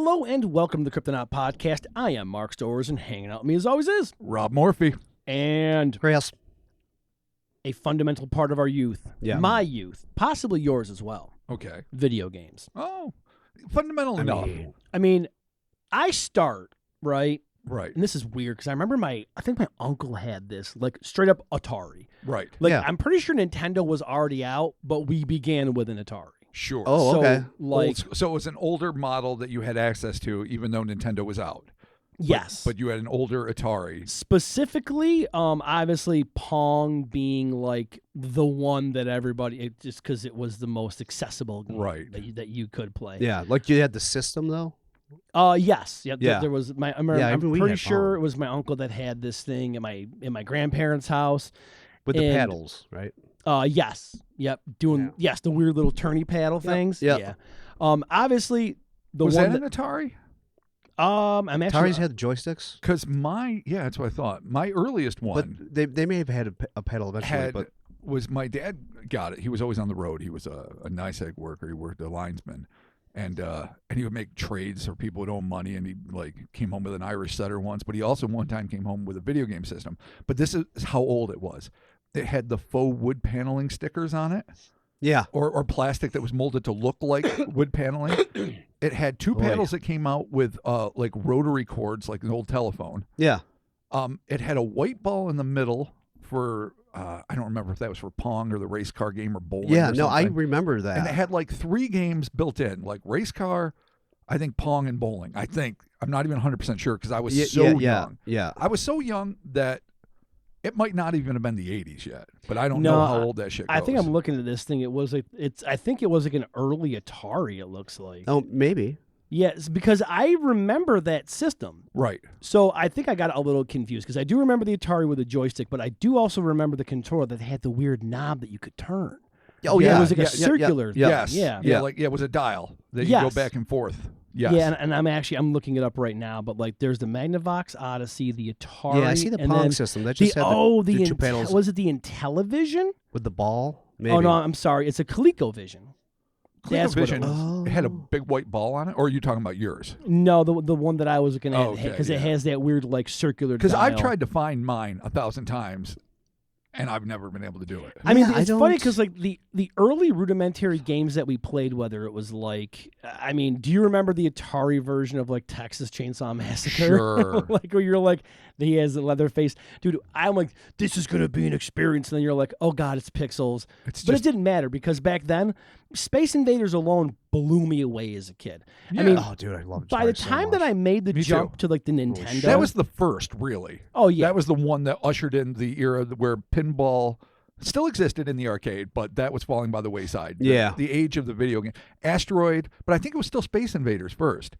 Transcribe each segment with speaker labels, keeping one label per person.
Speaker 1: Hello and welcome to the Cryptonaut podcast. I am Mark Storrs, and hanging out with me as always is
Speaker 2: Rob Morphy.
Speaker 1: And
Speaker 3: Chris.
Speaker 1: A fundamental part of our youth, my youth, possibly yours as well.
Speaker 2: Okay.
Speaker 1: Video games.
Speaker 2: Oh, fundamental enough.
Speaker 1: I mean, I start, right?
Speaker 2: Right.
Speaker 1: And this is weird because I remember I think my uncle had this, like straight up Atari.
Speaker 2: Right.
Speaker 1: Like I'm pretty sure Nintendo was already out, but we began with an Atari.
Speaker 2: Sure.
Speaker 3: Oh,
Speaker 1: So,
Speaker 3: okay.
Speaker 1: like,
Speaker 2: so it was an older model that you had access to, even though Nintendo was out.
Speaker 1: yes.
Speaker 2: But you had an older Atari.
Speaker 1: Specifically, obviously Pong being like the one that everybody, just because it was the most accessible game
Speaker 2: Right.
Speaker 1: that you could play.
Speaker 3: Yeah, like you had the system though.
Speaker 1: Yes. Yeah.
Speaker 3: Yeah.
Speaker 1: There was my. I'm
Speaker 3: even we
Speaker 1: pretty
Speaker 3: had
Speaker 1: sure
Speaker 3: Pong.
Speaker 1: it was my uncle that had this thing in my grandparents' house.
Speaker 3: With the
Speaker 1: And-
Speaker 3: paddles, right?
Speaker 1: Yes. Yep. Doing the weird little turny paddle things.
Speaker 3: Yep.
Speaker 1: Yeah. Obviously the
Speaker 2: Was
Speaker 1: one
Speaker 2: that an Atari?
Speaker 1: I'm actually
Speaker 3: Atari's had joysticks,
Speaker 2: Because that's what I thought. My earliest one
Speaker 3: but they may have had a pedal eventually. But
Speaker 2: was my dad got it. He was always on the road. He was a nice egg worker. He worked a linesman. And he would make trades for people who owe money, and he came home with an Irish setter once. But he also one time came home with a video game system. But this is how old it was. It had the faux wood paneling stickers on it,
Speaker 3: yeah,
Speaker 2: or plastic that was molded to look like wood paneling. It had two paddles that came out with like rotary cords, like an old telephone.
Speaker 3: yeah.
Speaker 2: It had a white ball in the middle for I don't remember if that was for Pong or the race car game or bowling.
Speaker 3: Yeah,
Speaker 2: or
Speaker 3: no, I
Speaker 2: something.
Speaker 3: remember that.
Speaker 2: And it had like 3 games built in, like race car, I think Pong and bowling. I think I'm not even 100% sure because I was young.
Speaker 3: Yeah.
Speaker 2: I was so young that it might not even have been the 80s yet, but I don't
Speaker 1: No,
Speaker 2: know how old that shit goes.
Speaker 1: I think I'm looking at this thing. I think it was like an early Atari. It looks like.
Speaker 3: Oh, maybe.
Speaker 1: Yes, because I remember that system.
Speaker 2: Right.
Speaker 1: So I think I got a little confused because I do remember the Atari with the joystick, but I do also remember the controller that had the weird knob that you could turn.
Speaker 3: Oh,
Speaker 1: Yeah,
Speaker 3: yeah.
Speaker 1: it was like
Speaker 3: yeah,
Speaker 1: a circular thing.
Speaker 2: Yes.
Speaker 1: Yeah.
Speaker 2: Yeah. It was a dial that you go
Speaker 1: Yes.
Speaker 2: back and forth. Yes.
Speaker 1: Yeah, and I'm looking it up right now, but like there's the Magnavox Odyssey, the Atari.
Speaker 3: Yeah, I see the
Speaker 1: and
Speaker 3: Pong
Speaker 1: then
Speaker 3: system. That just had the two paddles
Speaker 1: was it the Intellivision?
Speaker 3: with the ball. Maybe.
Speaker 1: Oh no, I'm sorry, it's a ColecoVision. That's what it
Speaker 2: ColecoVision,
Speaker 1: was.
Speaker 2: it had a big white ball on it, or are you talking about yours?
Speaker 1: No, the one that I was looking at,
Speaker 2: Oh, okay,
Speaker 1: because it
Speaker 2: yeah.
Speaker 1: has that weird like circular.
Speaker 2: Because I've
Speaker 1: dial.
Speaker 2: tried to find mine 1,000 times, and I've never been able to do it.
Speaker 1: I mean,
Speaker 3: Yeah,
Speaker 1: it's
Speaker 3: I
Speaker 1: funny
Speaker 3: don't-
Speaker 1: because like the early rudimentary games that we played, whether it was like, I mean, do you remember the Atari version of like Texas Chainsaw Massacre?
Speaker 2: Sure.
Speaker 1: Like where you're like, he has a leather face, dude. I'm like, this is gonna be an experience, and then you're like, oh god, it's pixels.
Speaker 2: It's
Speaker 1: But
Speaker 2: just,
Speaker 1: it didn't matter because back then, Space Invaders alone blew me away as a kid.
Speaker 2: yeah.
Speaker 1: I mean,
Speaker 3: Oh, dude, I love
Speaker 1: by the
Speaker 3: Atari so
Speaker 1: time that
Speaker 3: much.
Speaker 1: I made the
Speaker 2: Me
Speaker 1: jump
Speaker 2: too.
Speaker 1: to like the Nintendo,
Speaker 2: that was the first, really.
Speaker 1: oh yeah,
Speaker 2: That was the one that ushered in the era where pinball still existed in the arcade, but that was falling by the wayside.
Speaker 3: Yeah.
Speaker 2: The age of the video game. Asteroid, but I think it was still Space Invaders first.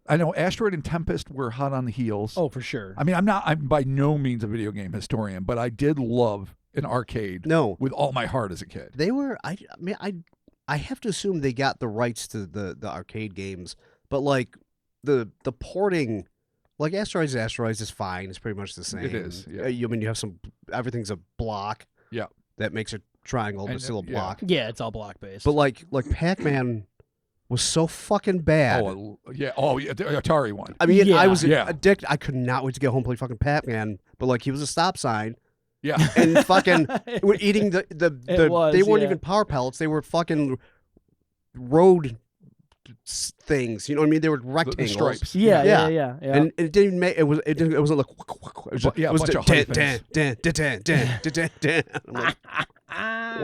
Speaker 2: I know Asteroid and Tempest were hot on the heels.
Speaker 1: oh for sure.
Speaker 2: I mean, I'm by no means a video game historian, but I did love an arcade
Speaker 3: No,
Speaker 2: with all my heart as a kid.
Speaker 3: they were. I mean, I have to assume they got the rights to the arcade games, but like the porting, like Asteroids is fine. It's pretty much the same.
Speaker 2: It is, yeah.
Speaker 3: I mean, you have everything's a block.
Speaker 2: Yeah.
Speaker 3: That makes a triangle, but
Speaker 2: And,
Speaker 3: still a
Speaker 2: yeah.
Speaker 3: block.
Speaker 1: Yeah, it's all block based.
Speaker 3: But like Pac-Man was so fucking bad.
Speaker 2: Oh, yeah. Oh, yeah. The Atari one.
Speaker 3: I mean, I
Speaker 1: Yeah.
Speaker 3: was
Speaker 2: Yeah.
Speaker 3: addicted. I could not wait to get home and play fucking Pac-Man. But like, he was a stop sign
Speaker 2: Yeah.
Speaker 3: and fucking we're eating the
Speaker 1: was,
Speaker 3: they weren't
Speaker 1: yeah.
Speaker 3: even power pellets. They were fucking road things. You know what I mean? They were
Speaker 2: The
Speaker 3: rectangles.
Speaker 2: stripes.
Speaker 1: yeah,
Speaker 3: Yeah.
Speaker 1: yeah.
Speaker 3: And it didn't make it was it didn't it wasn't like it was,
Speaker 2: Yeah, a
Speaker 3: it was
Speaker 2: bunch of
Speaker 3: dan,
Speaker 2: hyphens.
Speaker 3: dan, dan, dan, dan, dan, dan, dan. I'm like,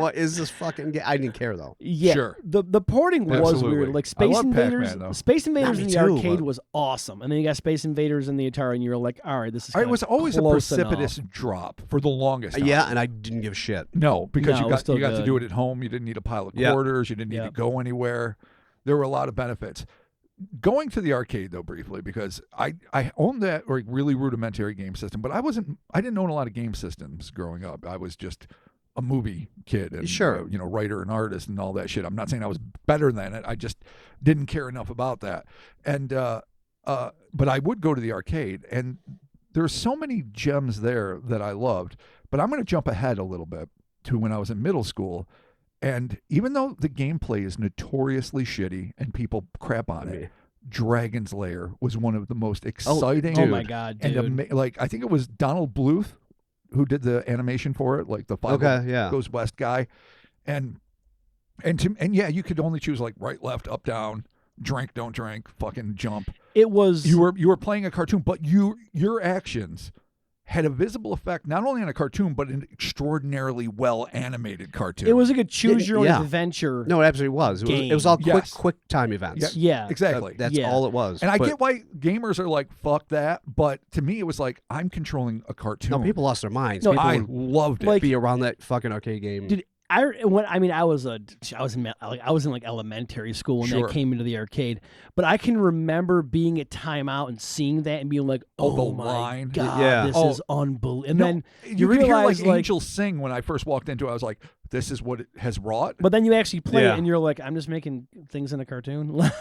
Speaker 3: what is this fucking game? I didn't care though.
Speaker 1: Yeah,
Speaker 2: Sure.
Speaker 1: the porting was
Speaker 2: Absolutely.
Speaker 1: weird. Like
Speaker 2: I
Speaker 1: Space
Speaker 2: love
Speaker 1: Invaders,
Speaker 2: Pac-Man, though.
Speaker 1: Space Invaders
Speaker 3: me
Speaker 1: in the
Speaker 3: too,
Speaker 1: arcade
Speaker 3: but-
Speaker 1: was awesome, and then you got Space Invaders in the Atari, and you were like, all right, this is.
Speaker 2: It
Speaker 1: kinda
Speaker 2: was always a
Speaker 1: close
Speaker 2: precipitous
Speaker 1: enough.
Speaker 2: drop for the longest time.
Speaker 3: Yeah, and I didn't give a shit.
Speaker 2: No, because
Speaker 1: No, it was
Speaker 2: you got
Speaker 1: still
Speaker 2: to
Speaker 1: good.
Speaker 2: do it at home. You didn't need a pile of
Speaker 3: Yeah.
Speaker 2: quarters. You didn't need
Speaker 1: Yeah.
Speaker 2: to go anywhere. There were a lot of benefits. Going to the arcade though briefly, because I owned that or really rudimentary game system, but I didn't own a lot of game systems growing up. I was just a movie kid and
Speaker 3: Sure.
Speaker 2: writer and artist and all that shit. I'm not saying I was better than it. I just didn't care enough about that. And but I would go to the arcade, and there's so many gems there that I loved. But I'm going to jump ahead a little bit to when I was in middle school. And even though the gameplay is notoriously shitty and people crap on it, Dragon's Lair was one of the most exciting.
Speaker 1: Oh my god, dude.
Speaker 2: And like I think it was Donald Bluth who did the animation for it, like the Five Goes West guy, and yeah, you could only choose like right, left, up, down, drink, don't drink, fucking jump.
Speaker 1: It was
Speaker 2: you were playing a cartoon, but your actions had a visible effect not only on a cartoon but an extraordinarily well animated cartoon.
Speaker 1: It was like a choose your own adventure.
Speaker 3: No, it absolutely was. It was all quick time events.
Speaker 1: Yeah,
Speaker 2: exactly.
Speaker 3: That's all it was.
Speaker 2: And I get why gamers are like, fuck that, but to me it was like, I'm controlling a cartoon.
Speaker 3: No, people lost their minds.
Speaker 2: No,
Speaker 3: people
Speaker 2: I loved it.
Speaker 3: Like, be around that fucking arcade game.
Speaker 1: Dude, I was in like elementary school when that came into the arcade, but I can remember being at timeout and seeing that and being like, "Oh my
Speaker 2: line.
Speaker 1: god, this is unbelievable!" And then
Speaker 2: you
Speaker 1: realize
Speaker 2: hear like angels sing. When I first walked into it, I was like, "This is what it has wrought."
Speaker 1: But then you actually play it, and you're like, "I'm just making things in a cartoon." Like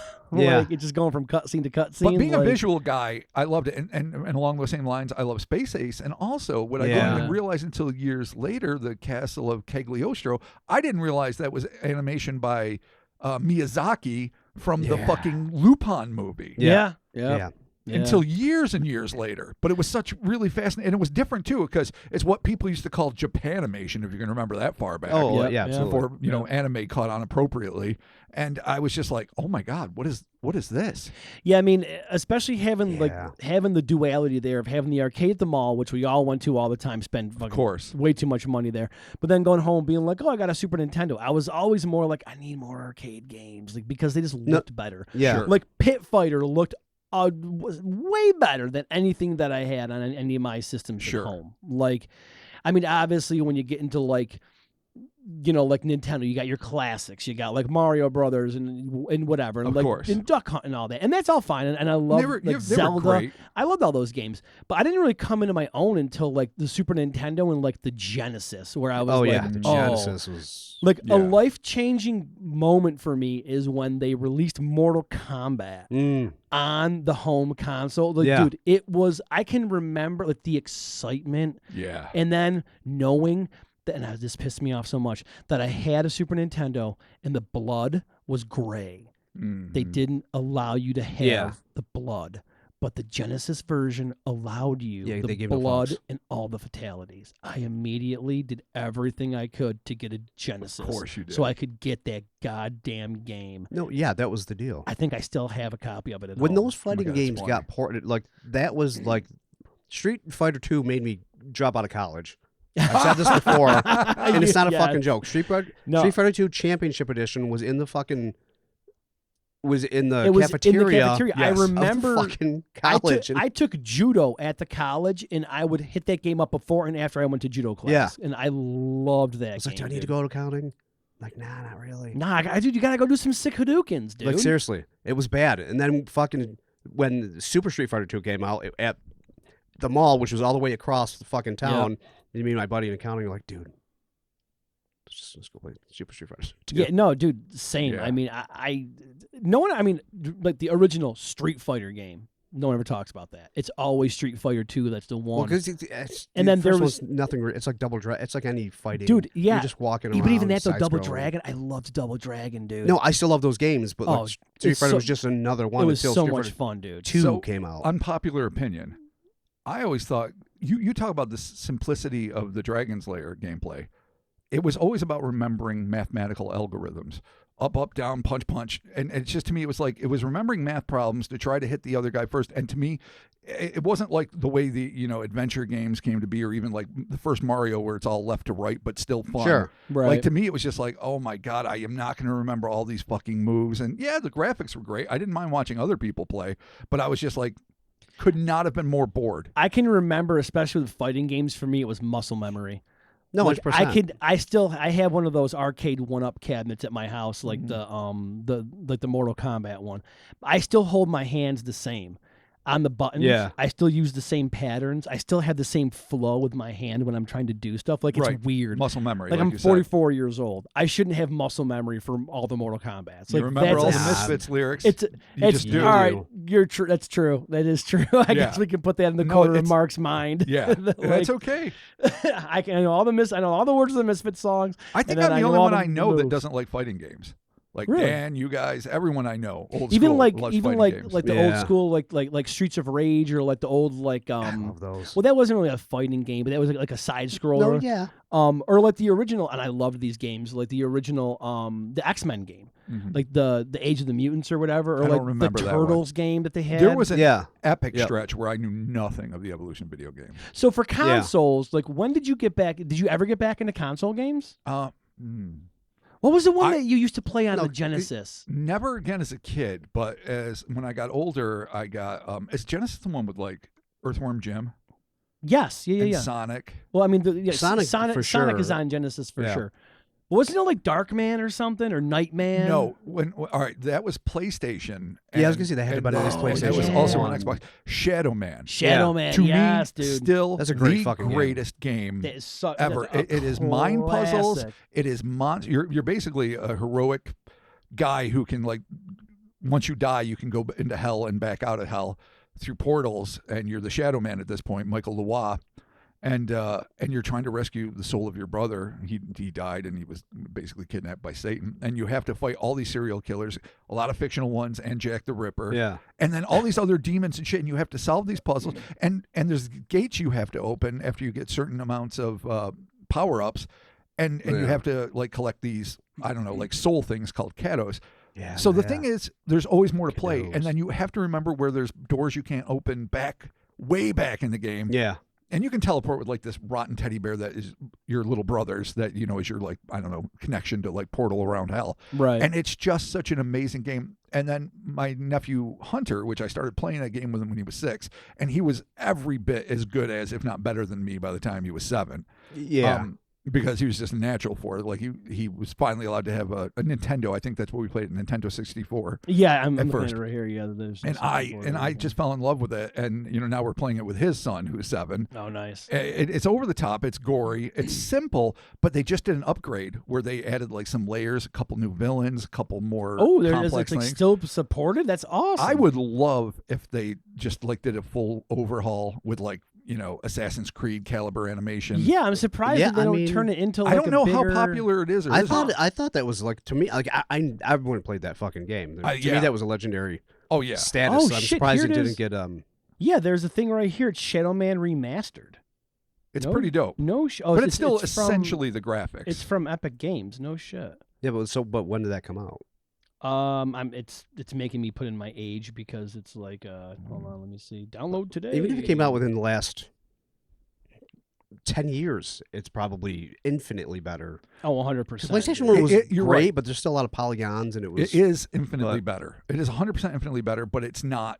Speaker 1: it's just going from cutscene to cutscene.
Speaker 2: But being a visual guy, I loved it, and along those same lines, I love Space Ace, and also what I didn't even realize until years later, the Castle of Cagliostro. I didn't realize that was animation by Miyazaki from the fucking Lupin movie.
Speaker 1: Yeah.
Speaker 2: Until years and years later. But it was such really fascinating. And it was different, too, because it's what people used to call Japanimation, if you can remember that far back.
Speaker 3: Oh, yeah, absolutely.
Speaker 2: Before, anime caught on appropriately. And I was just like, oh, my God, what is this?
Speaker 1: Yeah, I mean, especially having the duality there of having the arcade at the mall, which we all went to all the time, spend way too much money there. But then going home being like, oh, I got a Super Nintendo. I was always more like, I need more arcade games, like because they just looked better.
Speaker 3: Yeah.
Speaker 1: Like Pit Fighter looked was way better than anything that I had on any of my systems at home. Like, I mean, obviously when you get into like Nintendo, you got your classics, you got like Mario Brothers and whatever, and
Speaker 2: of course,
Speaker 1: and Duck Hunt and all that, and that's all fine. And I love Zelda. I loved all those games, but I didn't really come into my own until like the Super Nintendo and like the Genesis, where I was
Speaker 3: the Genesis was
Speaker 1: like a life-changing moment for me is when they released Mortal Kombat on the home console. Like, dude, it was. I can remember like the excitement, and then knowing. And this pissed me off so much that I had a Super Nintendo and the blood was gray. They didn't allow you to have the blood, but the Genesis version allowed you the blood and all the fatalities. I immediately did everything I could to get a Genesis.
Speaker 2: Of course you did.
Speaker 1: So I could get that goddamn game.
Speaker 3: No, yeah, that was the deal.
Speaker 1: I think I still have a copy of it at
Speaker 3: when
Speaker 1: home.
Speaker 3: those fighting games got ported, like that was like Street Fighter 2 made me drop out of college. I've said this before, and it's not a fucking joke. Street Fighter 2 Championship Edition was in the cafeteria.
Speaker 1: In the cafeteria. I remember
Speaker 3: of the fucking college.
Speaker 1: I took judo at the college, and I would hit that game up before and after I went to judo class. And I loved that. I was
Speaker 3: like, do I need to go to accounting? Like, nah, not really.
Speaker 1: Nah, dude, you gotta go do some sick Hadoukens, dude.
Speaker 3: Like, seriously, it was bad. And then fucking when Super Street Fighter 2 came out at the mall, which was all the way across the fucking town. You mean my buddy in accounting? You're like, dude, let's go play Super Street Fighter 2.
Speaker 1: Yeah, no, dude, same. Yeah. I mean, like the original Street Fighter game. No one ever talks about that. It's always Street Fighter 2. That's the one.
Speaker 3: Well, and then there was nothing. It's like Double Dragon. It's like any fighting.
Speaker 1: Dude, yeah.
Speaker 3: You're just walking around.
Speaker 1: But even that, though, Double Dragon, I loved Double Dragon, dude.
Speaker 3: No, I still love those games, but like, Street Fighter was just another one.
Speaker 1: It was so much fun, dude.
Speaker 3: 2 came out.
Speaker 2: Unpopular opinion. I always thought, you talk about the simplicity of the Dragon's Lair gameplay. It was always about remembering mathematical algorithms. Up, down, punch. And it's just, to me, it was like, it was remembering math problems to try to hit the other guy first. And to me, it wasn't like the way the, adventure games came to be, or even like the first Mario where it's all left to right, but still fun.
Speaker 3: Sure.
Speaker 1: Right.
Speaker 2: Like, to me, it was just like, oh my God, I am not going to remember all these fucking moves. And yeah, the graphics were great. I didn't mind watching other people play, but I was just like, could not have been more bored.
Speaker 1: I can remember, especially with fighting games, for me, it was muscle memory.
Speaker 3: No,
Speaker 1: like
Speaker 3: 100%.
Speaker 1: I have one of those arcade 1-up cabinets at my house, like the Mortal Kombat one. I still hold my hands the same on the buttons.
Speaker 3: Yeah.
Speaker 1: I still use the same patterns. I still have the same flow with my hand when I'm trying to do stuff. Like, it's weird.
Speaker 2: Muscle memory.
Speaker 1: Like I'm 44 years old. I shouldn't have muscle memory for all the Mortal Kombats.
Speaker 2: You
Speaker 1: like,
Speaker 2: remember all the Misfits lyrics?
Speaker 1: It's
Speaker 2: just do.
Speaker 1: All right, you're true. That's true. That is true. I guess we can put that in the corner of Mark's mind.
Speaker 2: Yeah, that's okay.
Speaker 1: I know all the words of the Misfits songs.
Speaker 2: I think I'm the only one I know that doesn't like fighting games. Like
Speaker 1: Really?
Speaker 2: Dan, you guys, everyone I know, old
Speaker 1: even
Speaker 2: school,
Speaker 1: like
Speaker 2: loves
Speaker 1: even
Speaker 2: fighting
Speaker 1: like
Speaker 2: games.
Speaker 1: like the old school like Streets of Rage or like the old like
Speaker 3: I love those.
Speaker 1: well, that wasn't really a fighting game, but that was like a side
Speaker 3: No,
Speaker 1: scroller.
Speaker 3: yeah.
Speaker 1: Or like the original, and I loved these games, like the original the X-Men game. Like the Age of the Mutants or whatever, or
Speaker 2: I
Speaker 1: like
Speaker 2: don't remember
Speaker 1: the
Speaker 2: that
Speaker 1: Turtles game that they had.
Speaker 2: There was an
Speaker 3: Yeah.
Speaker 2: epic
Speaker 3: Yep.
Speaker 2: stretch where I knew nothing of the Evolution video game.
Speaker 1: So for consoles, like when did you get back? Did you ever get back into console games? What was the one that you used to play on the Genesis?
Speaker 2: Never again as a kid, but when I got older, I got is Genesis the one with like Earthworm Jim?
Speaker 1: Yes, yeah,
Speaker 2: and Sonic.
Speaker 1: Well, I mean,
Speaker 3: Sonic for
Speaker 1: Sonic is
Speaker 3: sure.
Speaker 1: on Genesis for sure. Wasn't it like Darkman or something or Nightman?
Speaker 2: No, all right, that was PlayStation.
Speaker 3: Yeah, I was gonna say they had to buy this PlayStation.
Speaker 2: That was also on Xbox. Shadow Man.
Speaker 1: Shadow Man,
Speaker 2: to
Speaker 1: yes,
Speaker 2: me,
Speaker 1: dude.
Speaker 2: still
Speaker 3: that's a great
Speaker 2: the
Speaker 3: fucking
Speaker 2: greatest game
Speaker 1: that is so,
Speaker 2: ever. It is mind puzzles. It is You're basically a heroic guy who can like once you die, you can go into hell and back out of hell through portals, and you're the Shadow Man at this point, Michael Leroy. And you're trying to rescue the soul of your brother. He died, and he was basically kidnapped by Satan. And you have to fight all these serial killers, a lot of fictional ones, and Jack the Ripper.
Speaker 3: Yeah.
Speaker 2: And then all these other demons and shit. And you have to solve these puzzles. And there's gates you have to open after you get certain amounts of power ups. And you have to like collect these, I don't know, like soul things called kados.
Speaker 3: Yeah.
Speaker 2: So the thing is, there's always more to play,
Speaker 3: Kados.
Speaker 2: and then you have to remember where there's doors you can't open way back in the game.
Speaker 3: Yeah.
Speaker 2: And you can teleport with like this rotten teddy bear that is your little brother's that, you know, is your like, I don't know, connection to like portal around hell.
Speaker 1: Right.
Speaker 2: And it's just such an amazing game. And then my nephew Hunter, which I started playing that game with him when he was 6, and he was every bit as good as, if not better than me by the time he was 7.
Speaker 3: Yeah.
Speaker 2: Because he was just natural for it. Like he was finally allowed to have a Nintendo. I think that's what we played, a Nintendo 64.
Speaker 1: Yeah, I'm
Speaker 2: at
Speaker 1: looking
Speaker 2: first.
Speaker 1: at it right here. Yeah, there's
Speaker 2: And I just fell in love with it. And you know, now we're playing it with his son, who's 7.
Speaker 1: Oh, nice.
Speaker 2: It's over the top. It's gory. It's simple, but they just did an upgrade where they added like some layers, a couple new villains, a couple more.
Speaker 1: Oh, there is
Speaker 2: complex
Speaker 1: like
Speaker 2: things.
Speaker 1: still supported. That's awesome.
Speaker 2: I would love if they just like did a full overhaul with like, you know, Assassin's Creed caliber animation.
Speaker 1: Yeah, I'm surprised that they don't turn it into like
Speaker 2: I don't know how
Speaker 1: bigger...
Speaker 2: popular it is. Or
Speaker 3: I
Speaker 2: isn't.
Speaker 3: thought that was like, to me, like I wouldn't played that fucking game. To me, that was a legendary
Speaker 2: oh yeah
Speaker 3: status.
Speaker 1: Oh,
Speaker 3: I'm
Speaker 1: shit,
Speaker 3: surprised
Speaker 1: here
Speaker 3: it
Speaker 1: it
Speaker 3: didn't
Speaker 1: is.
Speaker 3: get
Speaker 1: Yeah, there's a thing right here. It's Shadow Man Remastered.
Speaker 2: It's pretty dope.
Speaker 1: No shit. Oh,
Speaker 2: but it's still
Speaker 1: from-
Speaker 2: essentially the graphics.
Speaker 1: It's from Epic Games. No shit.
Speaker 3: Yeah, but when did that come out?
Speaker 1: It's making me put in my age because it's like hold on, let me see. Download today.
Speaker 3: Even if it came out within the last 10 years, it's probably infinitely better.
Speaker 1: Oh, 100%.
Speaker 3: PlayStation 1 was
Speaker 2: you're
Speaker 3: great,
Speaker 2: right.
Speaker 3: but there's still a lot of polygons, and it was.
Speaker 2: It is infinitely better. It is 100% infinitely better, but it's not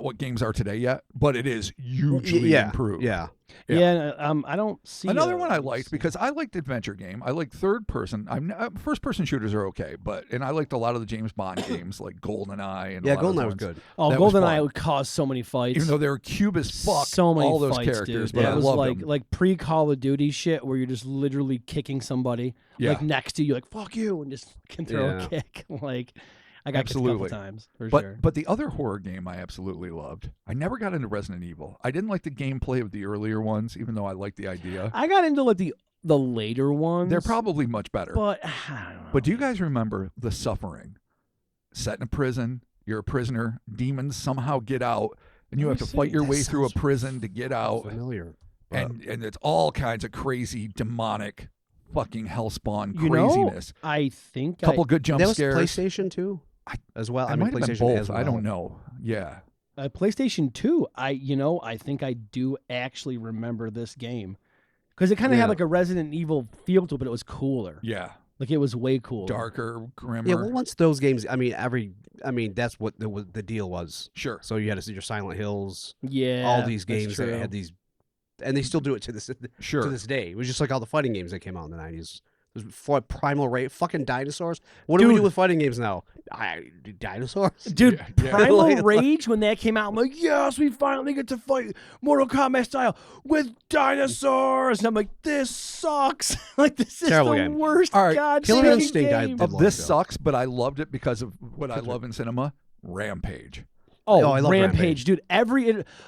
Speaker 2: what games are today yet, but it is hugely improved.
Speaker 3: Yeah.
Speaker 1: Yeah, I don't see
Speaker 2: Another one I liked because I liked adventure game. I like third person. First person shooters are okay, and I liked a lot of the James Bond games like GoldenEye and
Speaker 3: GoldenEye was good.
Speaker 1: Oh,
Speaker 2: that was
Speaker 1: GoldenEye
Speaker 2: fun.
Speaker 1: would cause so many fights.
Speaker 2: Even though they were cube as fuck,
Speaker 1: so many
Speaker 2: all those
Speaker 1: fights,
Speaker 2: characters,
Speaker 1: dude.
Speaker 2: but
Speaker 1: Yeah,
Speaker 2: I
Speaker 1: it was
Speaker 2: loved them.
Speaker 1: like pre Call of Duty shit where you're just literally kicking somebody like next to you, like fuck you, and just can throw a kick. Like I got kicked a couple times for sure.
Speaker 2: But the other horror game I absolutely loved. I never got into Resident Evil. I didn't like the gameplay of the earlier ones, even though I liked the idea.
Speaker 1: I got into like the later ones.
Speaker 2: They're probably much better.
Speaker 1: But I don't know.
Speaker 2: But do you guys remember The Suffering? Set in a prison, you're a prisoner, demons somehow get out, and you have to fight your way through a prison to get out.
Speaker 3: Familiar.
Speaker 2: And it's all kinds of crazy, demonic, fucking hellspawn
Speaker 1: You
Speaker 2: craziness.
Speaker 1: know, I think
Speaker 2: Couple good jump
Speaker 3: That was
Speaker 2: scares.
Speaker 3: PlayStation 2 as well.
Speaker 2: I
Speaker 3: mean,
Speaker 2: might have been
Speaker 3: PlayStation
Speaker 2: both.
Speaker 3: as well.
Speaker 2: I don't know. Yeah.
Speaker 1: PlayStation 2, I think I do actually remember this game. Because it kind of had like a Resident Evil feel to it, but it was cooler.
Speaker 2: Yeah.
Speaker 1: Like it was way cooler.
Speaker 2: Darker, grimmer.
Speaker 3: Yeah, well, once those games, that's what the deal was.
Speaker 2: Sure.
Speaker 3: So you had to see your Silent Hills.
Speaker 1: Yeah.
Speaker 3: All these
Speaker 1: that's
Speaker 3: games that
Speaker 1: true.
Speaker 3: had these, and they still do it to this
Speaker 2: Sure.
Speaker 3: to this day. It was just like all the fighting games that came out in the 90s. It was Primal Rage, fucking dinosaurs. What do we do with fighting games now? Dinosaurs?
Speaker 1: Dude,
Speaker 2: Yeah.
Speaker 1: Primal
Speaker 3: Like-
Speaker 1: Rage, when that came out, I'm like, yes, we finally get to fight Mortal Kombat style with dinosaurs. And I'm like, this sucks. Like, this is
Speaker 3: Terrible
Speaker 1: the
Speaker 3: game.
Speaker 1: worst
Speaker 2: All right,
Speaker 1: goddamn
Speaker 3: Killer Instinct, I
Speaker 1: game.
Speaker 3: did
Speaker 2: This sucks, but I loved it because of what I love in cinema. Rampage.
Speaker 3: Oh, I love
Speaker 1: Rampage, dude.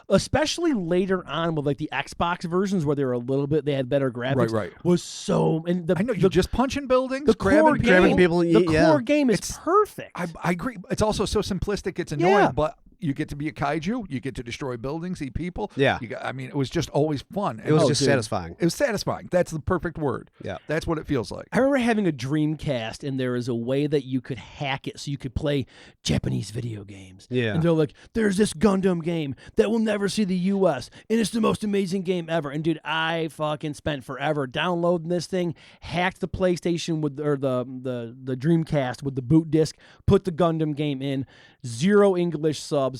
Speaker 1: Especially later on with like the Xbox versions where they were they had better graphics.
Speaker 2: Right.
Speaker 1: Was so, and
Speaker 2: I know you're just punching buildings,
Speaker 1: the core
Speaker 3: grabbing people.
Speaker 1: The core game is perfect.
Speaker 2: I agree. It's also so simplistic. It's annoying, but you get to be a kaiju. You get to destroy buildings, eat people.
Speaker 3: Yeah.
Speaker 2: It was just always fun.
Speaker 3: It was just satisfying.
Speaker 2: It was satisfying. That's the perfect word.
Speaker 3: Yeah.
Speaker 2: That's what it feels like.
Speaker 1: I remember having a Dreamcast, and there is a way that you could hack it so you could play Japanese video games.
Speaker 3: Yeah.
Speaker 1: And they're like, there's this Gundam game that will never see the U.S., and it's the most amazing game ever. And, dude, I fucking spent forever downloading this thing, hacked the PlayStation the Dreamcast with the boot disc, put the Gundam game in, 0 English subs,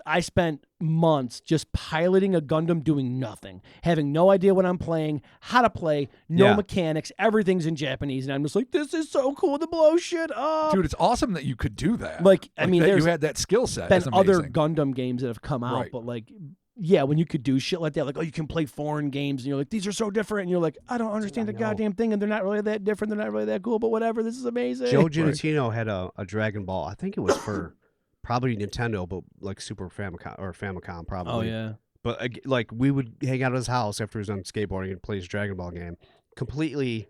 Speaker 1: I spent months just piloting a Gundam doing nothing, having no idea what I'm playing, how to play, no mechanics, everything's in Japanese, and I'm just like, this is so cool to blow shit up.
Speaker 2: Dude, it's awesome that you could do that.
Speaker 1: There's
Speaker 2: you had that skill set.
Speaker 1: been other Gundam games that have come out, but when you could do shit like that, like, you can play foreign games, and you're like, these are so different, and you're like, I don't understand the goddamn thing, and they're not really that different, they're not really that cool, but whatever, this is amazing.
Speaker 3: Joe Genatino had a Dragon Ball. I think it was for probably Nintendo, but like Super Famicom probably.
Speaker 1: Oh, yeah.
Speaker 3: But like we would hang out at his house after he was done skateboarding and play his Dragon Ball game. Completely.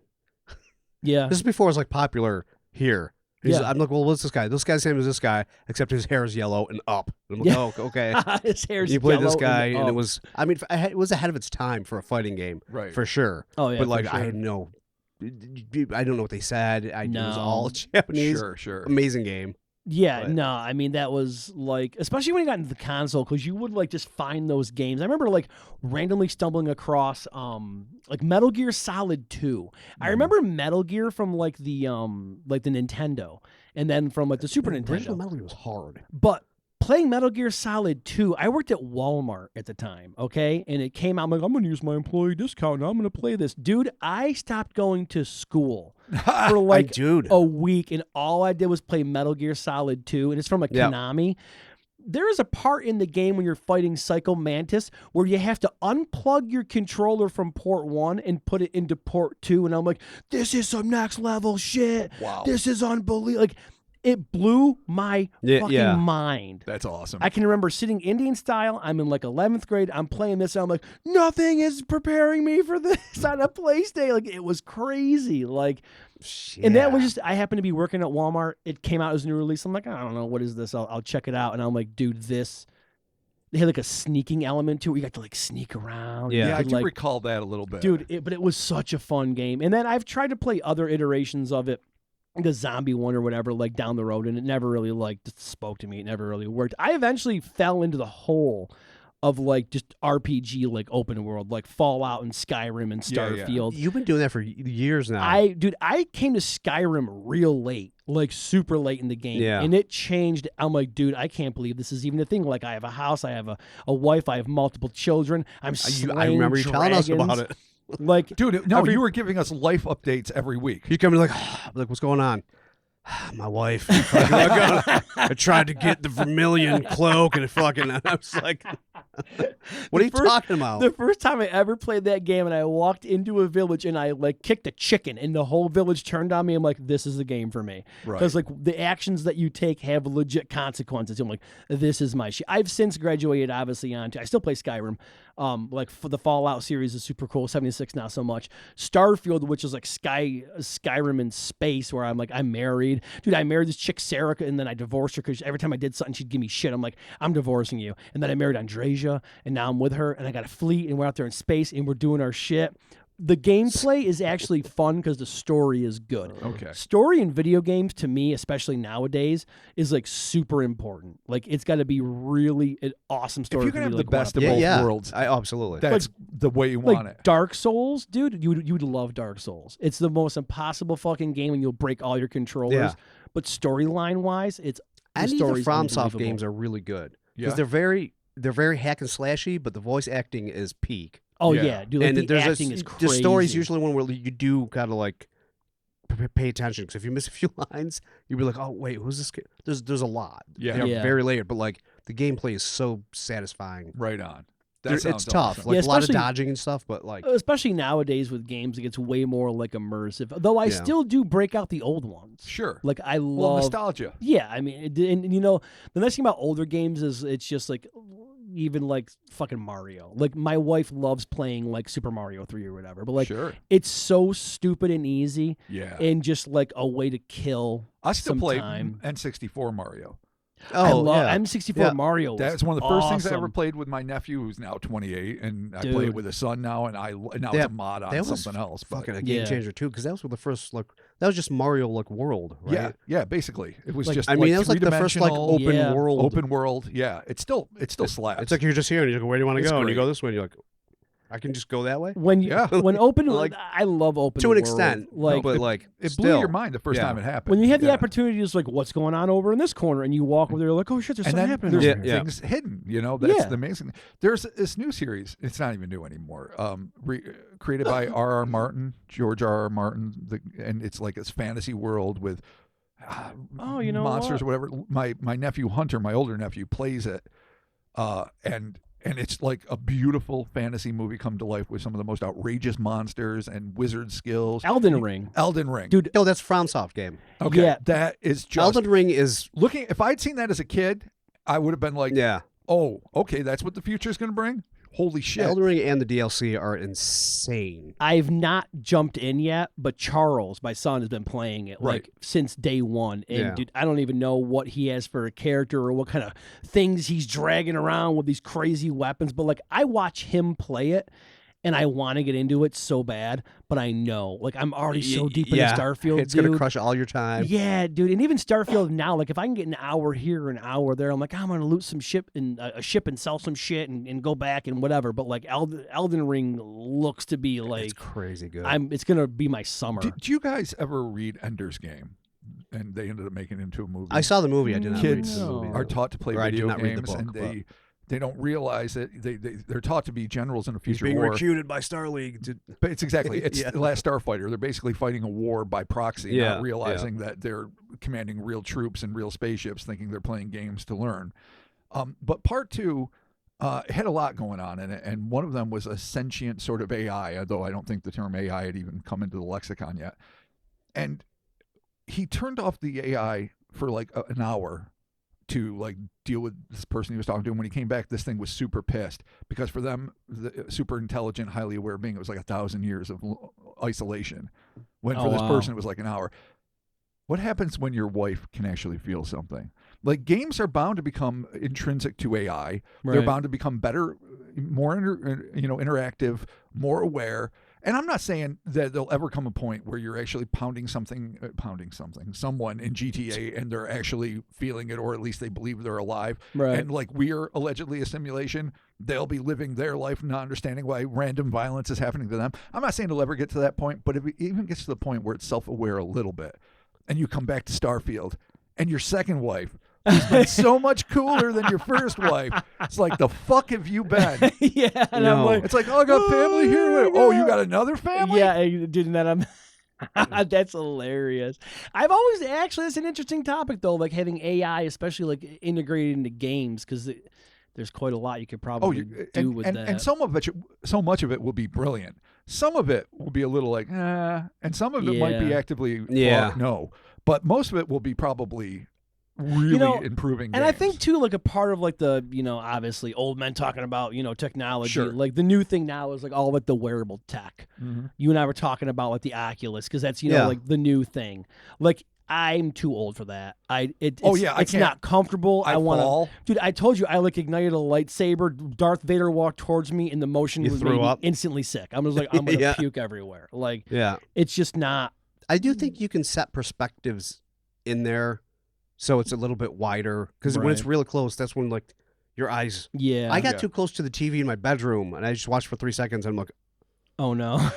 Speaker 1: Yeah.
Speaker 3: This is before it was like popular here. I'm like, well, what's this guy? This guy's same as this guy, except his hair is yellow and up. And I'm like, oh, okay.
Speaker 1: His hair's
Speaker 3: you played
Speaker 1: yellow
Speaker 3: this guy, and it
Speaker 1: up.
Speaker 3: was. I mean, it was ahead of its time for a fighting game,
Speaker 2: right?
Speaker 3: For sure.
Speaker 1: Oh yeah.
Speaker 3: But like,
Speaker 1: for sure.
Speaker 3: I don't know what they said. It was all Japanese.
Speaker 2: Sure.
Speaker 3: Amazing game.
Speaker 1: Yeah,
Speaker 3: but.
Speaker 1: no, I mean, that was like, especially when you got into the console, because you would like just find those games. I remember like randomly stumbling across like Metal Gear Solid 2. I remember Metal Gear from like the Nintendo, and then from like the Super Nintendo.
Speaker 3: Original Metal Gear was hard.
Speaker 1: But playing Metal Gear Solid 2, I worked at Walmart at the time, okay? And it came out, I'm like, I'm going to use my employee discount, and I'm going to play this. Dude, I stopped going to school for like a week, and all I did was play Metal Gear Solid 2, and it's from Konami. There is a part in the game when you're fighting Psycho Mantis where you have to unplug your controller from port 1 and put it into port 2, and I'm like, this is some next level shit.
Speaker 2: Wow.
Speaker 1: This is unbelievable. Like, it blew my fucking mind.
Speaker 2: That's awesome.
Speaker 1: I can remember sitting Indian style. I'm in like 11th grade. I'm playing this, and I'm like, nothing is preparing me for this on a PlayStation. Like, it was crazy. Like, and that was just, I happened to be working at Walmart. It came out as a new release. I'm like, I don't know, what is this? I'll check it out. And I'm like, dude, they had like a sneaking element to it. You got to like sneak around.
Speaker 2: Yeah, I do recall that a little bit.
Speaker 1: Dude, but it was such a fun game. And then I've tried to play other iterations of it, the zombie one or whatever, like down the road, and it never really like spoke to me. It never really worked. I eventually fell into the hole of like just RPG, like open world, like Fallout and Skyrim and Starfield.
Speaker 3: You've been doing that for years now.
Speaker 1: I came to Skyrim real late, like super late in the game, and it changed. I'm like, dude, I can't believe this is even a thing. Like, I have a house, I have a wife, I have multiple children. I
Speaker 3: remember you telling us about it.
Speaker 1: Like,
Speaker 2: dude, no, you were giving us life updates every week.
Speaker 3: You come in like, what's going on? My wife. I tried to get the vermilion cloak, and I was like, what are you talking about?
Speaker 1: The first time I ever played that game, and I walked into a village, and I like kicked a chicken, and the whole village turned on me. I'm like, this is the game for me. Because like the actions that you take have legit consequences. I'm like, this is my shit. I've since graduated, obviously, I still play Skyrim. Like, for the Fallout series is super cool. 76 not so much. Starfield, which is like Skyrim in space, where I'm like, I'm married. Dude, I married this chick, Sarah, and then I divorced her because every time I did something, she'd give me shit. I'm like, I'm divorcing you. And then I married Andresia, and now I'm with her, and I got a fleet, and we're out there in space, and we're doing our shit. The gameplay is actually fun because the story is good.
Speaker 2: Okay.
Speaker 1: Story in video games, to me, especially nowadays, is like super important. Like, it's got to be really an awesome story.
Speaker 2: If you can have the
Speaker 1: like,
Speaker 2: best of both worlds,
Speaker 3: absolutely.
Speaker 2: That's the way you want it.
Speaker 1: Dark Souls, dude, you'd love Dark Souls. It's the most impossible fucking game, and you'll break all your controllers.
Speaker 3: Yeah.
Speaker 1: But storyline wise, it's
Speaker 3: any of the FromSoft games are really good because they're very hack and slashy, but the voice acting is peak.
Speaker 1: Oh yeah, dude, like, and the acting is crazy.
Speaker 3: The story's usually one where you do kind of like pay attention, because if you miss a few lines, you'll be like, oh wait, who's this kid? There's a lot. They're very layered, but like the gameplay is so satisfying.
Speaker 2: Right on.
Speaker 3: it's tough.
Speaker 2: Awesome.
Speaker 3: Like a lot of dodging and stuff, but like
Speaker 1: especially nowadays with games, it gets way more like immersive. Though I still do break out the old ones.
Speaker 2: Sure.
Speaker 1: Like I love
Speaker 2: nostalgia.
Speaker 1: Yeah, I mean, and you know, the nice thing about older games is it's just like even like fucking Mario. Like my wife loves playing like Super Mario 3 or whatever, but like it's so stupid and easy.
Speaker 2: Yeah.
Speaker 1: And just like a way to kill.
Speaker 2: I still play
Speaker 1: time.
Speaker 2: N64 Mario.
Speaker 1: I love N64 Mario.
Speaker 2: That's one of the first things I ever played with my nephew, who's now 28, and I play it with his son now, and now it's a mod on something else.
Speaker 3: Fucking a game changer too, because that was the first that was just Mario world, right?
Speaker 2: Yeah, basically it was just.
Speaker 3: I mean, that was like the first open world.
Speaker 2: Open world, yeah. It still slaps.
Speaker 3: It's like you're just here, and you're like, where do you want to go? Great. And you go this way, and you're like, I can just go that way.
Speaker 1: When open, like I love open
Speaker 3: to
Speaker 1: an
Speaker 3: world. Extent,
Speaker 1: like
Speaker 3: but like
Speaker 2: it blew your mind the first time it happened.
Speaker 1: When you have the opportunity, it's like what's going on over in this corner, and you walk over there, like oh shit, there's something happening.
Speaker 2: There's things hidden. You know, that's the amazing. There's this new series. It's not even new anymore. Created by George R.R. Martin, and it's like this fantasy world with monsters or whatever. My nephew Hunter, my older nephew, plays it, and it's like a beautiful fantasy movie come to life with some of the most outrageous monsters and wizard skills.
Speaker 1: Elden Ring.
Speaker 3: Dude. No, that's FromSoft game.
Speaker 2: Okay. Yeah. That is just...
Speaker 3: Elden Ring is...
Speaker 2: If I'd seen that as a kid, I would have been like, oh, okay, that's what the future is going to bring? Holy shit.
Speaker 3: Elden Ring and the DLC are insane.
Speaker 1: I've not jumped in yet, but Charles, my son, has been playing it like since day one. And dude, I don't even know what he has for a character or what kind of things he's dragging around with these crazy weapons. But like I watch him play it and I want to get into it so bad, but I know, like I'm already so deep into Starfield.
Speaker 3: It's going to crush all your time.
Speaker 1: Yeah, dude. And even Starfield now, like if I can get an hour here, an hour there, I'm like, I'm going to loot some ship and a ship and sell some shit and go back and whatever. But like Elden Ring looks to be like
Speaker 3: it's crazy good.
Speaker 1: It's going to be my summer.
Speaker 2: Did you guys ever read Ender's Game? And they ended up making it into a movie.
Speaker 3: I saw the movie. I did not read the movie.
Speaker 2: Kids are taught to play video games, and they don't realize that they're taught to be generals in a future war.
Speaker 3: Being recruited by Star League.
Speaker 2: But it's the Last Starfighter. They're basically fighting a war by proxy, not realizing that they're commanding real troops and real spaceships, thinking they're playing games to learn. But part 2 had a lot going on in it, and one of them was a sentient sort of AI, although I don't think the term AI had even come into the lexicon yet. And he turned off the AI for like an hour to like deal with this person he was talking to. And when he came back, this thing was super pissed because for them, the super intelligent, highly aware being, it was like 1,000 years of isolation. When for this person, it was like an hour. What happens when your wife can actually feel something? Like games are bound to become intrinsic to AI. Right. They're bound to become better, more interactive, more aware. And I'm not saying that there'll ever come a point where you're actually pounding someone in GTA and they're actually feeling it, or at least they believe they're alive.
Speaker 1: Right.
Speaker 2: And like we're allegedly a simulation, they'll be living their life not understanding why random violence is happening to them. I'm not saying it'll ever get to that point, but if it even gets to the point where it's self-aware a little bit, and you come back to Starfield, and your second wife, who's been so much cooler than your first wife, it's like, the fuck have you been?
Speaker 1: And I'm like,
Speaker 2: it's like, oh, I got family here. Oh, you got another family?
Speaker 1: Yeah, dude, that's hilarious. I've always that's an interesting topic though, like having AI, especially like integrated into games, because there's quite a lot you could probably do with that.
Speaker 2: And so much of it will be brilliant. Some of it will be a little like, and some of it might be actively no. But most of it will be probably really improving
Speaker 1: and
Speaker 2: games.
Speaker 1: I think too, like a part of like the obviously old men talking about technology,
Speaker 2: sure.
Speaker 1: Like the new thing now is like all like the wearable tech.
Speaker 2: Mm-hmm.
Speaker 1: You and I were talking about like the Oculus, because that's like the new thing. Like I'm too old for that. It's not comfortable. I want to, dude. I told you I like ignited a lightsaber. Darth Vader walked towards me, and the motion was made me instantly sick. I was like, I'm gonna puke everywhere. Like, it's just not.
Speaker 3: I do think you can set perspectives in there, so it's a little bit wider. Because when it's really close, that's when like your eyes.
Speaker 1: Yeah.
Speaker 3: I got too close to the TV in my bedroom, and I just watched for 3 seconds, and I'm like,
Speaker 1: oh no.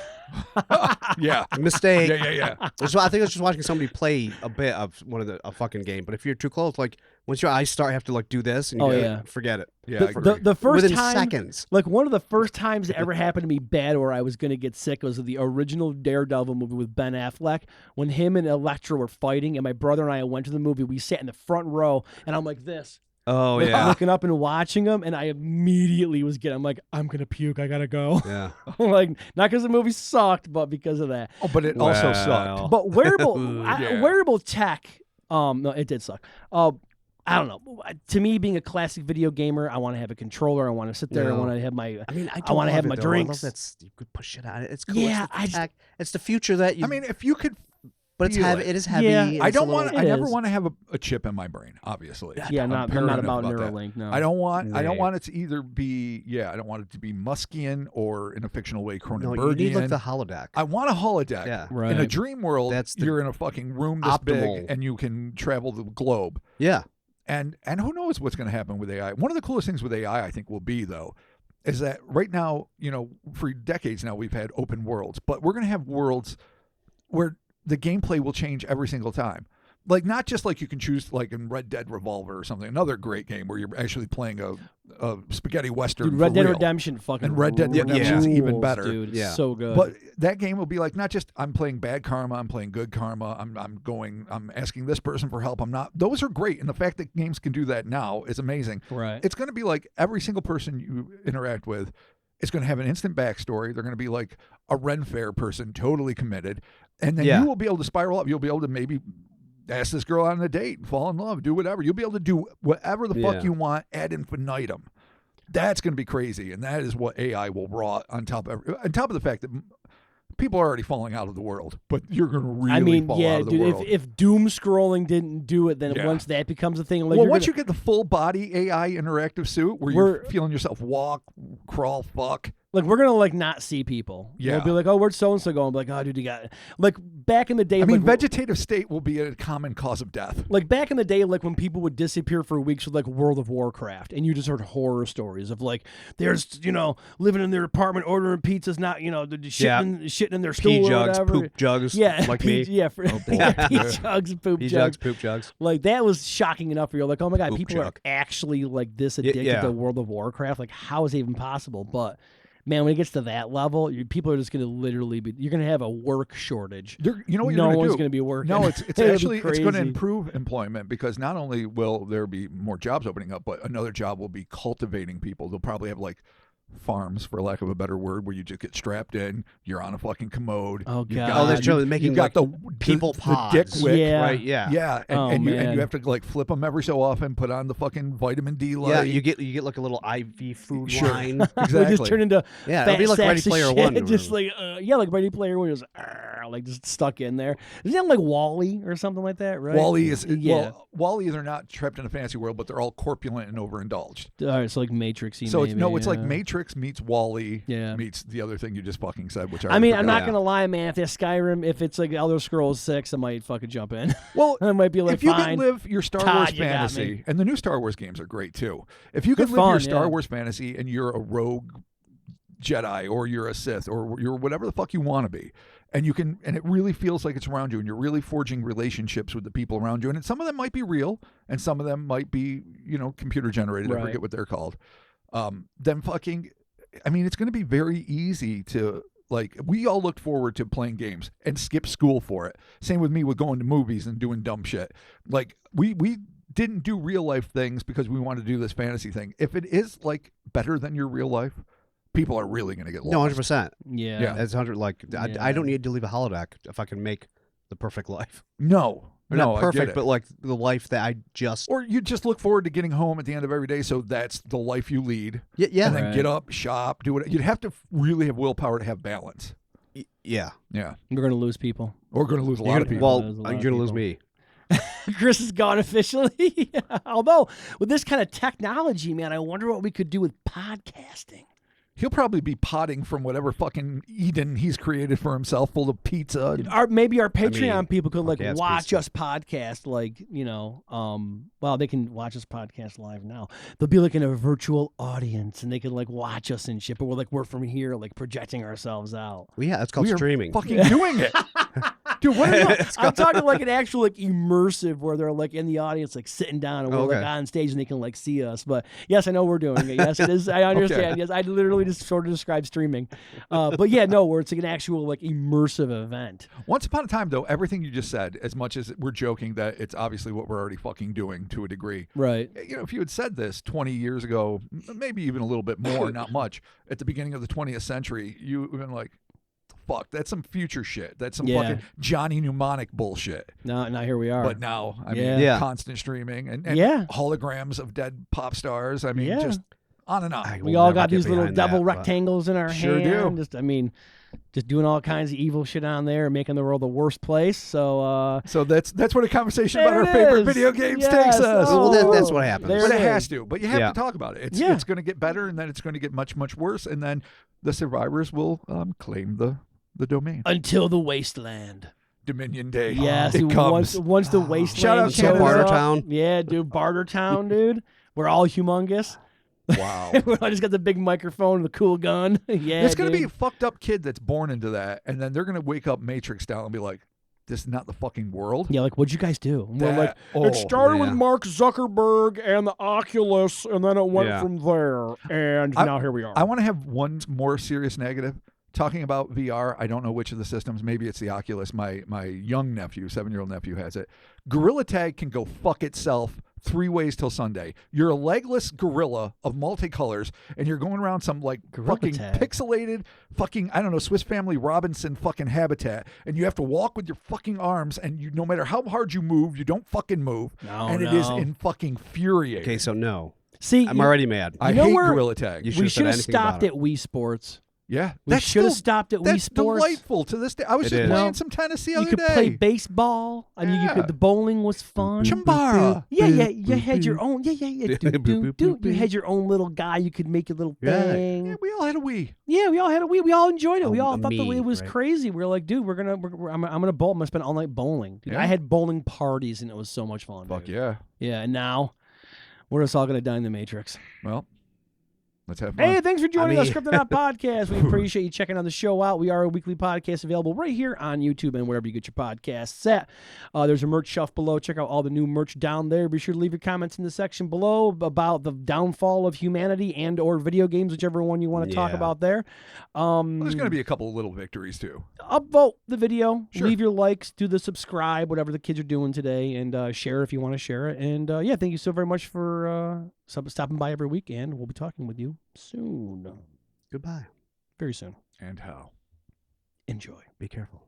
Speaker 2: Yeah.
Speaker 3: Mistake.
Speaker 2: Yeah.
Speaker 3: So I think I was just watching somebody play a bit of a fucking game. But if you're too close, like once your eyes start, you have to like do this, and you forget it.
Speaker 2: Yeah,
Speaker 1: the first
Speaker 3: within
Speaker 1: time,
Speaker 3: seconds.
Speaker 1: Like one of the first times it ever happened to me bad, where I was going to get sick, was the original Daredevil movie with Ben Affleck, when him and Elektra were fighting, and my brother and I went to the movie. We sat in the front row, and I'm like this.
Speaker 3: Oh,
Speaker 1: like,
Speaker 3: yeah.
Speaker 1: looking up and watching them, and I immediately was I'm like, I'm gonna puke. I gotta go.
Speaker 3: Yeah.
Speaker 1: Like, not because the movie sucked, but because of that.
Speaker 2: Oh, but it also sucked.
Speaker 1: But wearable tech, no, it did suck. I don't know. To me, being a classic video gamer, I want to have a controller. I want to sit there. I want to have my. I want to have my drinks.
Speaker 3: I love that you could push it on it. It's cool.
Speaker 1: Yeah,
Speaker 3: it's the future that you.
Speaker 2: I mean, if you could.
Speaker 3: But it's heavy. It is heavy.
Speaker 1: Yeah.
Speaker 2: I don't want. I never want to have a chip in my brain. Obviously.
Speaker 1: Yeah, I'm not about
Speaker 2: that.
Speaker 1: Neuralink. No,
Speaker 2: I don't want it to either be. Yeah, I don't want it to be Muskian or in a fictional way Cronenbergian.
Speaker 3: No, you need like the holodeck.
Speaker 2: I want a holodeck.
Speaker 3: Yeah,
Speaker 1: right.
Speaker 2: In a dream world, you're in a fucking room this big and you can travel the globe.
Speaker 3: Yeah.
Speaker 2: And who knows what's going to happen with AI? One of the coolest things with AI, I think, will be though, is that right now, for decades now, we've had open worlds, but we're going to have worlds where the gameplay will change every single time. Like, not just like you can choose, like in Red Dead Revolver or something, another great game where you're actually playing a spaghetti western.
Speaker 1: Dude, Red Dead Redemption fucking
Speaker 2: and Red Dead Redemption is even better,
Speaker 1: dude. It's so good.
Speaker 2: But that game will be like, not just I'm playing bad karma, I'm playing good karma. I'm asking this person for help. I'm not. Those are great, and the fact that games can do that now is amazing.
Speaker 1: Right.
Speaker 2: It's going to be like every single person you interact with is going to have an instant backstory. They're going to be like a Ren Fair person, totally committed, and then you will be able to spiral up. You'll be able to maybe ask this girl out on a date, fall in love, do whatever. You'll be able to do whatever the fuck you want ad infinitum. That's going to be crazy, and that is what AI will rot on top of the fact that people are already falling out of the world, but you're going to really fall out of the world.
Speaker 1: If doom scrolling didn't do it, then once that becomes a thing, like
Speaker 2: once you get the full body AI interactive suit where you're feeling yourself walk, crawl, fuck.
Speaker 1: Like, we're gonna like not see people.
Speaker 2: Yeah.
Speaker 1: We'll be like, oh, where's so and so going? Be like, oh, dude, you got like back in the day.
Speaker 2: I mean, vegetative state will be a common cause of death.
Speaker 1: Like back in the day, like when people would disappear for weeks with like World of Warcraft, and you just heard horror stories of like there's living in their apartment ordering pizzas, not shitting in their stool or whatever.
Speaker 3: Poop jugs, like me.
Speaker 1: Yeah, pee jugs, poop jugs,
Speaker 3: poop jugs.
Speaker 1: Like that was shocking enough. Where you're like, oh my god, people are actually like this addicted to World of Warcraft. Like, how is it even possible? But man, when it gets to that level, people are just going to literally be. You're going to have a work shortage.
Speaker 2: You know what
Speaker 1: no
Speaker 2: you're
Speaker 1: one's going to be working.
Speaker 2: No, it's actually it's going to improve employment because not only will there be more jobs opening up, but another job will be cultivating people. They'll probably have like farms, for lack of a better word, where you just get strapped in. You're on a fucking commode.
Speaker 1: Oh god!
Speaker 3: That's true. Making
Speaker 2: you got
Speaker 3: like
Speaker 2: the
Speaker 3: people pods.
Speaker 2: The dick wick,
Speaker 3: right? Yeah.
Speaker 2: And you have to like flip them every so often. Put on the fucking vitamin D light.
Speaker 3: Yeah, you get like a little IV food line.
Speaker 2: Exactly.
Speaker 1: They just turn into
Speaker 3: it'll be like Ready Player One.
Speaker 1: Just like like Ready Player One, just like just stuck in there. Isn't that like Wall-E or something like that? Right?
Speaker 2: Wall-E is Wall-E. They're not trapped in a fancy world, but they're all corpulent and overindulged.
Speaker 1: All right, so like Matrix-y.
Speaker 2: So it's like Matrix meets Wall-E. Meets the other thing you just fucking said, which I'm
Speaker 1: not gonna lie, man. If there's Skyrim, if it's like Elder Scrolls 6, I might fucking jump in.
Speaker 2: Well,
Speaker 1: I might be like,
Speaker 2: if you
Speaker 1: fine.
Speaker 2: can live your Star Wars fantasy, and the new Star Wars games are great too. If you can live your Star Wars fantasy, and you're a rogue Jedi, or you're a Sith, or you're whatever the fuck you want to be, and you can, and it really feels like it's around you, and you're really forging relationships with the people around you, and some of them might be real, and some of them might be, computer generated. I forget what they're called. Then fucking. I mean, it's going to be very easy to, like, we all looked forward to playing games and skip school for it. Same with me with going to movies and doing dumb shit. Like, we didn't do real life things because we wanted to do this fantasy thing. If it is, like, better than your real life, people are really going to get lost.
Speaker 3: No, 100%.
Speaker 1: Yeah.
Speaker 3: It's 100, like, I don't need to leave a holodeck if I can make the perfect life.
Speaker 2: No.
Speaker 3: Not perfect, but like the life that I just...
Speaker 2: Or you just look forward to getting home at the end of every day, so that's the life you lead.
Speaker 3: Yeah.
Speaker 2: And then get up, shop, do it. You'd have to really have willpower to have balance.
Speaker 3: Yeah.
Speaker 2: Yeah.
Speaker 1: We're going to lose people.
Speaker 2: We're going to lose a lot of people.
Speaker 3: Well, you're going to lose me.
Speaker 1: Chris is gone officially. Although, with this kind of technology, man, I wonder what we could do with podcasting.
Speaker 2: He'll probably be potting from whatever fucking Eden he's created for himself, full of pizza.
Speaker 1: Maybe our Patreon people could like watch us podcast, like well, they can watch us podcast live now. They'll be like in a virtual audience, and they can like watch us and shit. But we're from here, like projecting ourselves out.
Speaker 3: Well, yeah, it's called streaming.
Speaker 2: Fucking doing it.
Speaker 1: Dude, what I'm talking like an actual like immersive where they're like in the audience like sitting down and we're like on stage and they can like see us. But yes, I know we're doing it. Yes, it is. I understand. Yes, I literally just sort of describe streaming. But yeah, no, where it's like an actual like immersive event.
Speaker 2: Once upon a time, though, everything you just said, as much as we're joking that it's obviously what we're already fucking doing to a degree.
Speaker 1: Right.
Speaker 2: You know, if you had said this 20 years ago, maybe even a little bit more, not much, at the beginning of the 20th century, you would have been like, fuck, that's some future shit. That's some fucking Johnny Mnemonic bullshit.
Speaker 1: Now here we are.
Speaker 2: But now, I mean, constant streaming and holograms of dead pop stars. I mean, just on and on.
Speaker 1: We all got these little double rectangles in our
Speaker 2: sure
Speaker 1: hand.
Speaker 2: do.
Speaker 1: Just doing all kinds of evil shit on there, making the world the worst place. So
Speaker 2: that's what a conversation about our favorite video games takes us.
Speaker 3: Well, that's what happens.
Speaker 2: But it has to. But you have to talk about it. It's going to get better, and then it's going to get much, much worse, and then the survivors will claim the domain
Speaker 1: until the wasteland.
Speaker 2: Dominion Day.
Speaker 1: Yes,
Speaker 2: it comes.
Speaker 1: Once the wasteland.
Speaker 2: Shout out to
Speaker 3: Bartertown.
Speaker 1: Yeah, dude, Bartertown, dude. We're all humongous.
Speaker 2: Wow.
Speaker 1: I just got the big microphone and the cool gun. Yeah,
Speaker 2: there's going to be a fucked up kid that's born into that, and then they're going to wake up Matrix style and be like, this is not the fucking world.
Speaker 1: Yeah, like, what'd you guys do? And we're like, it started with Mark Zuckerberg and the Oculus, and then it went from there, and now here we are.
Speaker 2: I want to have one more serious negative. Talking about VR, I don't know which of the systems. Maybe it's the Oculus. My young nephew, 7-year-old nephew, has it. Gorilla Tag can go fuck itself 3 ways till Sunday. You're a legless gorilla of multicolors, and you're going around some like fucking pixelated fucking, I don't know, Swiss Family Robinson fucking habitat, and you have to walk with your fucking arms, and you no matter how hard you move, you don't fucking move. It is infuriating.
Speaker 3: Okay, so no.
Speaker 1: See,
Speaker 3: I'm already mad.
Speaker 2: I hate Gorilla Tag.
Speaker 1: We should have stopped at Wii Sports.
Speaker 2: Yeah,
Speaker 1: we should have stopped at Wii Sports.
Speaker 2: That's delightful to this day. I was just playing some tennis the other day.
Speaker 1: You could play baseball. I mean, the bowling was fun.
Speaker 2: Chambara.
Speaker 1: Yeah. You had your own. Yeah. You had your own little guy. You could make your little thing.
Speaker 2: Yeah, we all had a Wii.
Speaker 1: Yeah, we all had a Wii. We all enjoyed it. We all thought the Wii was crazy. We were like, dude, I'm gonna bowl. I'm gonna spend all night bowling. Dude, I had bowling parties and it was so much fun.
Speaker 2: Fuck yeah.
Speaker 1: Yeah, and now we're just all gonna die in the Matrix.
Speaker 2: Well. Let's have fun.
Speaker 1: Hey, thanks for joining us, Cryptonaut Podcast. We appreciate you checking on the show out. We are a weekly podcast available right here on YouTube and wherever you get your podcasts at. There's a merch shelf below. Check out all the new merch down there. Be sure to leave your comments in the section below about the downfall of humanity and or video games, whichever one you want to talk about there.
Speaker 2: There's going to be a couple of little victories, too.
Speaker 1: Upvote the video. Sure. Leave your likes. Do the subscribe, whatever the kids are doing today, and share if you want to share it. And, thank you so very much for stopping by every week, and we'll be talking with you soon.
Speaker 3: Goodbye.
Speaker 1: Very soon.
Speaker 2: And how?
Speaker 1: Enjoy.
Speaker 3: Be careful.